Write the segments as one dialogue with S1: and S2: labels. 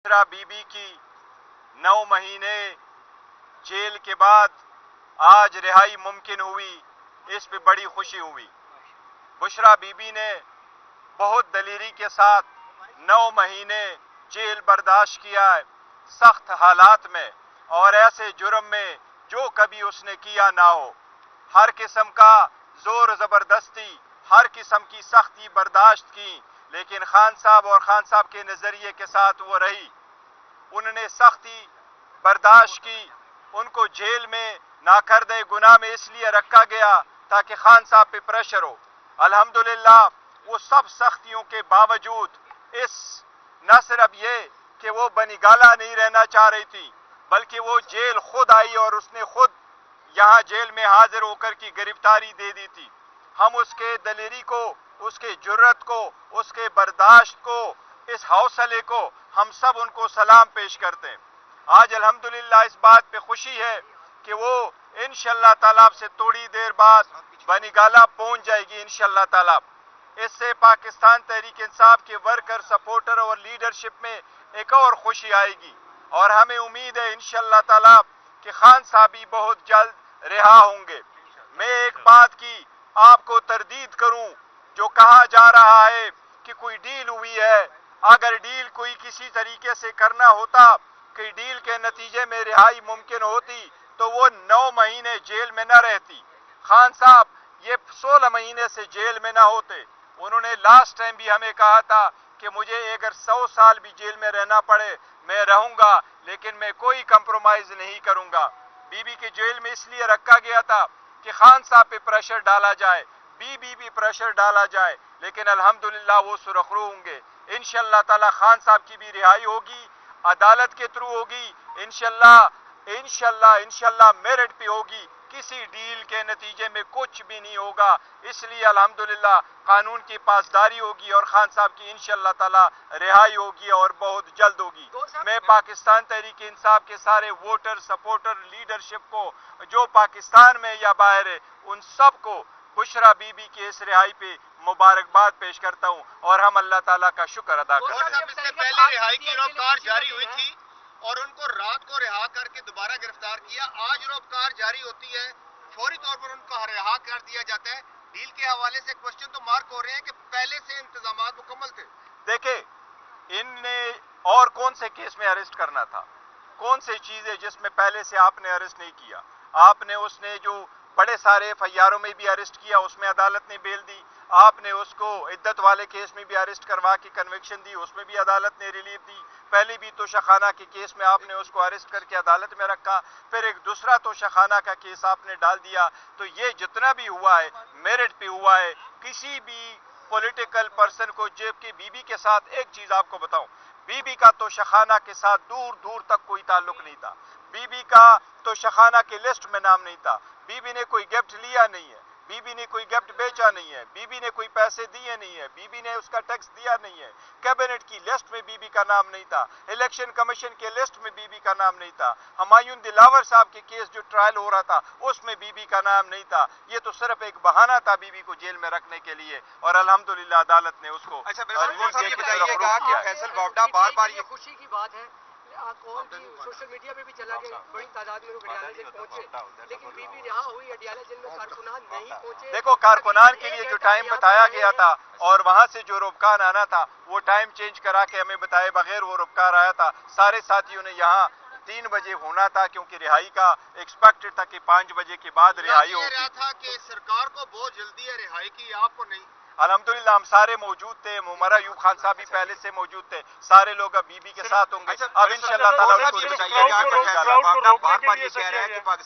S1: बुशरा बीबी की 9 महीने जेल के बाद आज रिहाई मुमकिन हुई, इस पे बड़ी खुशी हुई। बुशरा बीबी ने बहुत दलेरी के साथ 9 महीने जेल बर्दाश्त किया है, सख्त हालात में और ऐसे जुर्म में जो कभी उसने किया ना हो। हर किस्म का जोर ज़बरदस्ती, हर किस्म की सख्ती बर्दाश्त की, लेकिन खान साहब और खान साहब के नज़रिए के साथ वो रही। उन्होंने सख्ती बर्दाश्त की। उनको जेल में नाकर्दे गुनाह में इसलिए रखा गया ताकि खान साहब पे प्रेशर हो। अल्हम्दुलिल्लाह वो सब सख्तियों के बावजूद इस न सिर्फ ये कि वो बनिगाला नहीं रहना चाह रही थी, बल्कि वो जेल खुद आई और उसने खुद यहाँ जेल में हाजिर होकर की गिरफ्तारी दे दी थी। हम उसके दलेरी को, उसके जुर्रत को, उसके बर्दाश्त को, इस हौसले को हम सब उनको सलाम पेश करते हैं। आज अल्हम्दुलिल्लाह इस बात पे खुशी है कि वो इंशाअल्लाह ताला से थोड़ी देर बाद बनिगाला पहुंच जाएगी इंशाअल्लाह ताला। इससे पाकिस्तान तहरीक इंसाफ के वर्कर, सपोर्टर और लीडरशिप में एक और खुशी आएगी और हमें उम्मीद है इंशाअल्लाह ताला कि खान साहब भी बहुत जल्द रिहा होंगे। मैं एक बात की आपको तरदीद करूं, जो कहा जा रहा है कि कोई डील हुई है, अगर डील कोई किसी तरीके से करना होता कि डील के नतीजे में रिहाई मुमकिन होती तो वो 9 महीने जेल में न रहती। खान साहब ये 16 महीने से जेल में ना होते। उन्होंने लास्ट टाइम भी हमें कहा था कि मुझे अगर 100 साल भी जेल में रहना पड़े मैं रहूंगा, लेकिन मैं कोई कंप्रोमाइज नहीं करूंगा। बीबी के जेल में इसलिए रखा गया था कि खान साहब पे प्रेशर डाला जाए, बीबी भी प्रेशर डाला जाए, लेकिन अल्हम्दुलिल्लाह वो सुरखरू होंगे। इंशाअल्लाह ताला खान साहब की भी रिहाई होगी, अदालत के थ्रू होगी, इंशाअल्लाह इंशाअल्लाह इंशाअल्लाह मेरिट पे होगी। किसी डील के नतीजे में कुछ भी नहीं होगा। इसलिए अल्हम्दुलिल्लाह कानून की पासदारी होगी और खान साहब की इंशाअल्लाह ताला रिहाई होगी और बहुत जल्द होगी। मैं पाकिस्तान तहरीक इंसाफ के सारे वोटर, सपोर्टर, लीडरशिप को जो पाकिस्तान में या बाहर है, उन सब को बुशरा बीबी की इस रिहाई पे मुबारकबाद पेश करता हूँ और हम अल्लाह ताला का शुक्र अदा करते हैं।
S2: इससे पहले रिहाई की रोपकार जारी हुई थी और उनको रात को रिहा करके दोबारा गिरफ्तार किया। आज रोपकार जारी होती है, फौरी तौर पर उनको रिहा कर दिया जाता है। डील के हवाले से क्वेश्चन तो मार्क हो रहे हैं कि पहले से इंतजाम मुकम्मल थे।
S1: देखे इनने और कौन से केस में अरेस्ट करना था, कौन सी चीज है जिसमें पहले से आपने अरेस्ट नहीं किया। आपने उसने जो बड़े सारे एफआईआरों में भी अरेस्ट किया, उसमें अदालत ने बेल दी। आपने उसको इद्दत वाले केस में भी अरेस्ट करवा के कन्विक्शन दी, उसमें भी अदालत ने रिलीफ दी। पहले भी तोशाखाना के केस में आपने उसको अरेस्ट करके अदालत में रखा, फिर एक दूसरा तोशाखाना का केस आपने डाल दिया। तो ये जितना भी हुआ है मेरिट पे हुआ है। किसी भी पॉलिटिकल पर्सन को, जबकि बीबी के साथ एक चीज आपको बताऊं, बीबी का तोशाखाना के साथ दूर दूर तक कोई ताल्लुक नहीं था। बीबी का तोशाखाना के लिस्ट में नाम नहीं था। बीबी ने कोई गिफ्ट लिया नहीं है, बीबी ने कोई गिफ्ट बेचा नहीं है, बीबी ने कोई पैसे दिए नहीं है, बीबी ने उसका टैक्स दिया नहीं है। कैबिनेट की लिस्ट में बीबी का नाम नहीं था, इलेक्शन कमीशन के लिस्ट में बीबी का नाम नहीं था, हुमायूं दिलावर साहब के केस जो ट्रायल हो रहा था उसमें बीबी का नाम नहीं था। ये तो सिर्फ एक बहाना था बीबी को जेल में रखने के लिए और अल्हम्दुलिल्लाह अदालत ने उसको
S2: फैसल बावड़ा बार बार ये
S3: खुशी की बात है, कौन की सोशल मीडिया पे भी चला गया, बड़ी तादाद में लोग अडियाला जेल पहुंचे, लेकिन बीबी रिहा हुई, अडियाला जेल में कारकुनान नहीं पहुंचे।
S1: देखो कारकुनान के लिए जो टाइम बताया गया था और वहां से जो रुपकार आना था वो टाइम चेंज करा के हमें बताए बगैर वो रुपकार आया था। सारे साथियों ने यहाँ 3 बजे होना था क्योंकि रिहाई का एक्सपेक्टेड था कि 5 बजे के बाद रिहाई होगी।
S2: था कि सरकार को बहुत जल्दी है रिहाई की, आपको नहीं।
S1: अल्हम्दुलिल्लाह हम सारे मौजूद थे। मुमर अयूब खान साहब भी पहले से मौजूद थे। सारे लोग अब बीबी के साथ होंगे। अब इंशाअल्लाह ताला उनको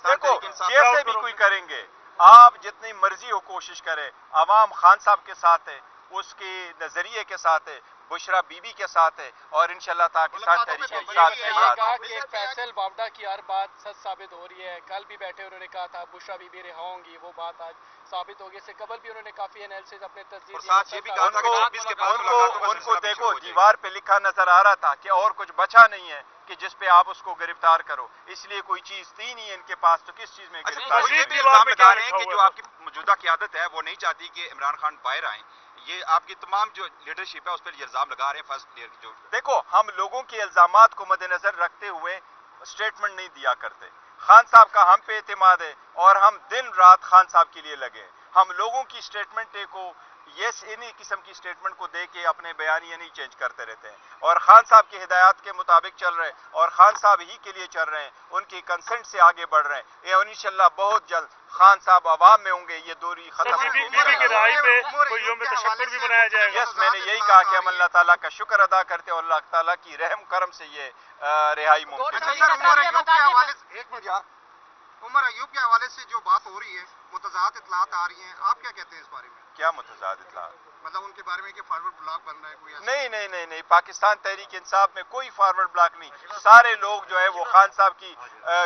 S1: देखो जैसे भी कोई करेंगे, आप जितनी मर्जी हो कोशिश करें, अवाम खान साहब के साथ है, उसके नजरिए के साथ है, बुशरा बीबी के साथ है और इंशाअल्लाह पाकिस्तान तहरीक इंसाफ के साथ
S3: कहा कि फैसल बावड़ा की हर बात सच साबित हो रही है। कल भी बैठे उन्होंने कहा था बुशरा बीबी रिहा होंगी, वो बात आज साबित हो गई। से कबल भी उन्होंने काफी एनालिसिस अपने
S1: उनको देखो दीवार पे लिखा नजर आ रहा था कि और कुछ बचा नहीं है कि जिस पे आप उसको गिरफ्तार करो, इसलिए कोई चीज थी नहीं इनके पास, तो किस चीज में गिरफ्तार
S2: ये भी इल्जाम लगा रहे हैं कि जो आपकी मौजूदा क़यादत है वो नहीं चाहती कि इमरान खान बाहर आए।
S4: یہ آپ کی تمام جو لیڈرشپ ہے اس پر یہ الزام لگا رہے ہیں فرسٹ پلیئر جو
S1: دیکھو ہم لوگوں کے الزامات کو مد نظر رکھتے ہوئے سٹیٹمنٹ نہیں دیا کرتے. خان صاحب کا ہم پہ اعتماد ہے اور ہم دن رات خان صاحب کے لیے لگے. ہم لوگوں کی سٹیٹمنٹ کو انہی قسم کی سٹیٹمنٹ کو دے کے اپنے بیانیے نہیں چینج کرتے رہتے ہیں اور خان صاحب کی ہدایات کے مطابق چل رہے ہیں اور خان صاحب ہی کے لیے چل رہے ہیں, ان کی کنسنٹ سے آگے بڑھ رہے ہیں. یہ انشاءاللہ بہت جلد خان صاحب عوام میں ہوں گے, یہ دوری ختم
S5: بی بی کی رہائی پہ کوئی یوم تشکر بھی منایا جائے گا.
S1: یس, میں نے یہی کہا کہ ہم اللہ تعالیٰ کا شکر ادا کرتے ہیں اور اللہ تعالیٰ کی رحم کرم سے یہ رہائی ممکن ہے.
S2: عمر ایوب کے حوالے سے جو بات ہو رہی ہے, متضاد اطلاعات آ رہی ہیں, آپ کیا کہتے ہیں اس بارے میں؟
S1: کیا متضاد اطلاع؟
S2: مطلب ان کے بارے میں کہ فارورڈ بلاک بن رہا ہے کوئی ایسا؟
S1: نہیں, پاکستان تحریک انصاف میں کوئی فارورڈ بلاک نہیں. سارے لوگ جو ہے وہ خان صاحب کی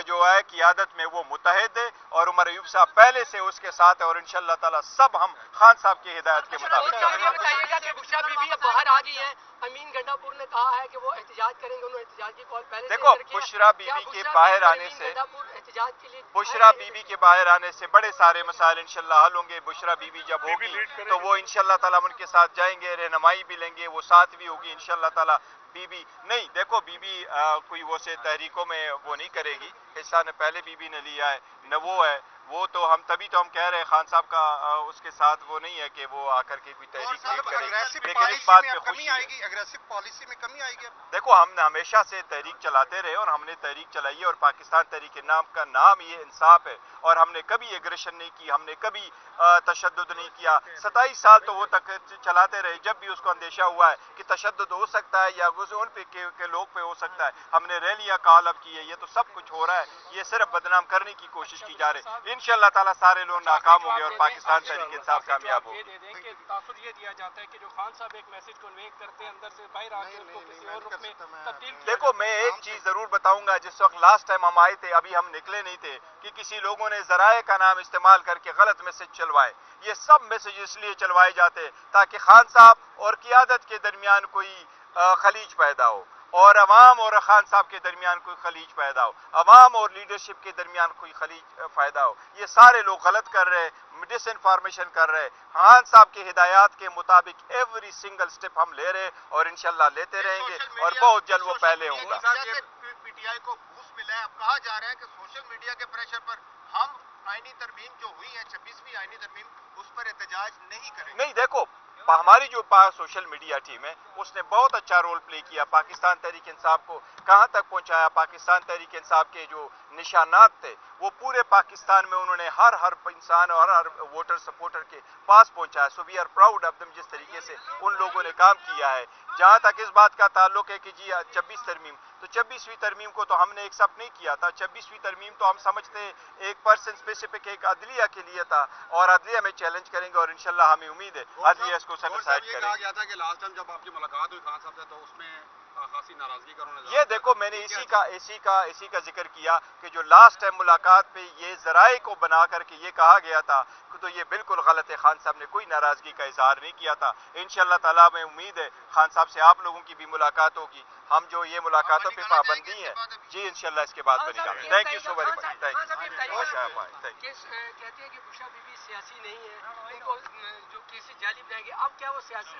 S1: جو ہے قیادت میں وہ متحد ہے اور عمر ایوب صاحب پہلے سے اس کے ساتھ ہے اور انشاءاللہ تعالیٰ سب ہم خان صاحب کی ہدایت کے مطابق چلیں گے.
S6: بتائیے گا کہ بشرا بی بی اب باہر آ گئی ہیں. امین گنڈا پور نے کہا ہے کہ وہ احتجاج کریں گے, انہوں نے احتجاج کی کال پہلے سے
S1: دیکھو
S6: کر کیا.
S1: بشرا بی بی کے باہر آنے سے
S6: احتجاج کے لیے
S1: بشرا بی بی کے باہر آنے سے بڑے سارے مسائل انشاءاللہ حل ہوں گے. بشرا بی بی جب ہوگی تو وہ انشاءاللہ تعالیٰ ان کے ساتھ جائیں گے, رہنمائی بھی لیں گے, وہ ساتھ بھی ہوگی انشاءاللہ تعالیٰ. بی بی نہیں, دیکھو بی بی کوئی وہ سے تحریکوں میں وہ نہیں کرے گی, حصہ نہ پہلے بی بی نے لیا ہے نہ وہ ہے. وہ تو ہم تبھی تو ہم کہہ رہے ہیں خان صاحب کا اس کے ساتھ وہ نہیں ہے کہ وہ آ کر کے کوئی تحریک لیڈ کرے گی, لیکن اس بات پہ خوشی ہے.
S2: اگریسو پالیسی میں کمی آئے گی.
S1: دیکھو ہم نے ہمیشہ سے تحریک چلاتے رہے اور ہم نے تحریک چلائی ہے اور پاکستان تحریک نام کا نام یہ انصاف ہے اور ہم نے کبھی ایگریشن نہیں کی, ہم نے کبھی تشدد نہیں کیا. 27 سال تو وہ تک چلاتے رہے. جب بھی اس کو اندیشہ ہوا ہے کہ تشدد ہو سکتا ہے یا ان پہ کے لوگ پہ ہو سکتا ہے, ہم نے ریلیاں کال اپ کی ہے. یہ تو سب کچھ ہو رہا ہے, یہ صرف بدنام کرنے کی کوشش کی جا رہی ہے. انشاءاللہ تعالیٰ سارے لوگ ناکام ہوں گے اور پاکستان تحریک انصاف کامیاب ہوگی.
S3: کہ تاثر یہ دیا جاتا ہے کہ جو خان صاحب ایک میسج کنوے کرتے ہیں اندر سے باہر آ کے اس کو کسی اور رخ میں تبدیل کیا.
S1: دیکھو میں ایک چیز ضرور بتاؤں گا, جس وقت لاسٹ ٹائم ہم آئے تھے ابھی ہم نکلے نہیں تھے کہ کسی لوگوں نے ذرائع کا نام استعمال کر کے غلط میسج چلوائے. یہ سب میسج اس لیے چلوائے جاتے تاکہ خان صاحب اور قیادت کے درمیان کوئی خلیج پیدا ہو اور عوام اور خان صاحب کے درمیان کوئی خلیج پیدا ہو, عوام اور لیڈرشپ کے درمیان کوئی خلیج پیدا ہو. یہ سارے لوگ غلط کر رہے, ڈس انفارمیشن کر رہے. خان صاحب کی ہدایات کے مطابق ایوری سنگل سٹیپ ہم لے رہے اور انشاءاللہ لیتے رہیں گے اور بہت جلد وہ پہلے ہوں گا.
S2: پی ٹی آئی کو بوسٹ ملا ہے. اب کہا جا رہا ہے کہ سوشل میڈیا کے پریشر پر ہم آئینی ترمیم جو ہوئی ہے 26ویں آئینی ترمیم اس پر احتجاج نہیں کریں گے.
S1: نہیں دیکھو ہماری جو سوشل میڈیا ٹیم ہے اس نے بہت اچھا رول پلے کیا, پاکستان تحریک انصاف کو کہاں تک پہنچایا. پاکستان تحریک انصاف کے جو نشانات تھے وہ پورے پاکستان میں انہوں نے ہر انسان اور ہر ووٹر سپورٹر کے پاس پہنچایا. So we are proud of them, جس طریقے سے ان لوگوں نے کام کیا ہے. جہاں تک اس بات کا تعلق ہے کہ جی 26 ترمیم, تو 26ویں ترمیم کو تو ہم نے ایکسپٹ نہیں کیا تھا. 26ویں ترمیم تو ہم سمجھتے ہیں ایک پرسن اسپیسیفک ایک عدلیہ کے لیے تھا اور عدلیہ میں چیلنج کریں گے اور انشاءاللہ ہمیں امید ہے عدلیہ اس کو سیٹسفائی کرے گی.
S4: کہا گیا تھا کہ لاسٹ ٹائم جب آپ کی ملاقات ہوئی خان صاحب سے تو اس میں خاصی ناراضگی کا انہوں نے
S1: یہ دیکھو میں نے اسی کا ذکر کیا کہ جو لاسٹ ٹائم ملاقات پہ یہ ذرائع کو بنا کر کے یہ کہا گیا تھا تو یہ بالکل غلط ہے. خان صاحب نے کوئی ناراضگی کا اظہار نہیں کیا تھا. انشاءاللہ تعالیٰ میں امید ہے خان صاحب سے آپ لوگوں کی بھی ملاقات ہوگی. ہم جو یہ ملاقاتوں پہ پابندی ہے جی انشاءاللہ اس کے بعد بنے گا. Thank you so very much. Thank you.
S6: کہتے ہیں کہ بشرا بی بی سیاسی نہیں ہے, ان کو جو کیسے جالی بنائیں گے. اب کیا وہ سیاسی